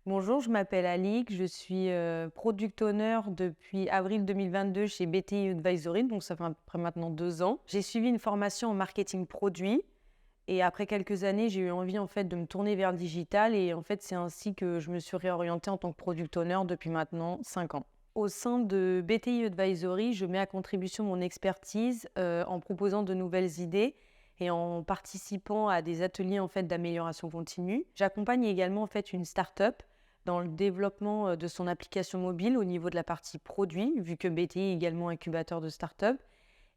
Bonjour, je m'appelle Alix, je suis product owner depuis avril 2022 chez BTI Advisory, donc ça fait à peu près maintenant 2 ans. J'ai suivi une formation en marketing produit et après quelques années, j'ai eu envie en fait de me tourner vers le digital et en fait c'est ainsi que je me suis réorientée en tant que product owner depuis maintenant 5 ans. Au sein de BTI Advisory, je mets à contribution mon expertise en proposant de nouvelles idées et en participant à des ateliers en fait d'amélioration continue. J'accompagne également en fait une start-up dans le développement de son application mobile au niveau de la partie produit, vu que BTI est également incubateur de start-up.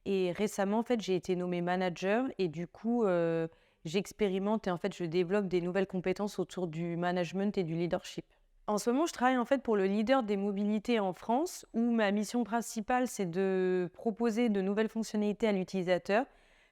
Et récemment, en fait, j'ai été nommée manager et du coup, j'expérimente et en fait, je développe des nouvelles compétences autour du management et du leadership. En ce moment, je travaille en fait pour le leader des mobilités en France, où ma mission principale, c'est de proposer de nouvelles fonctionnalités à l'utilisateur,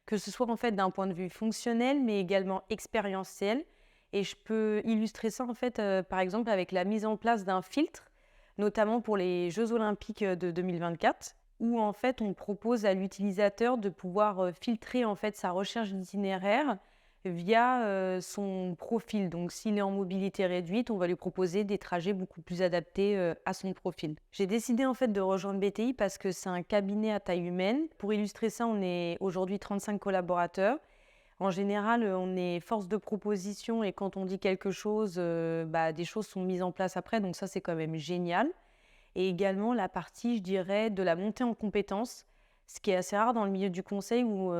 que ce soit en fait d'un point de vue fonctionnel, mais également expérientiel. Et je peux illustrer ça en fait, par exemple, avec la mise en place d'un filtre, notamment pour les Jeux Olympiques de 2024, où en fait on propose à l'utilisateur de pouvoir filtrer en fait sa recherche d'itinéraire via son profil. Donc, s'il est en mobilité réduite, on va lui proposer des trajets beaucoup plus adaptés à son profil. J'ai décidé en fait de rejoindre BTI parce que c'est un cabinet à taille humaine. Pour illustrer ça, on est aujourd'hui 35 collaborateurs. En général, on est force de proposition et quand on dit quelque chose, des choses sont mises en place après. Donc ça, c'est quand même génial. Et également la partie, je dirais, de la montée en compétences, ce qui est assez rare dans le milieu du conseil où,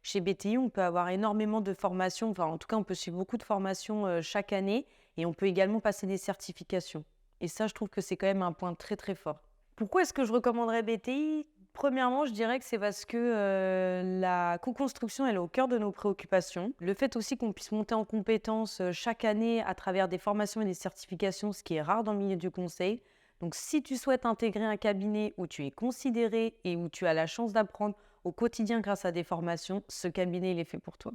chez BTI, on peut avoir énormément de formations, enfin en tout cas, on peut suivre beaucoup de formations, chaque année et on peut également passer des certifications. Et ça, je trouve que c'est quand même un point très, très fort. Pourquoi est-ce que je recommanderais BTI? Premièrement, je dirais que c'est parce que, la co-construction, elle est au cœur de nos préoccupations. Le fait aussi qu'on puisse monter en compétences, chaque année à travers des formations et des certifications, ce qui est rare dans le milieu du conseil. Donc, si tu souhaites intégrer un cabinet où tu es considéré et où tu as la chance d'apprendre au quotidien grâce à des formations, ce cabinet, il est fait pour toi.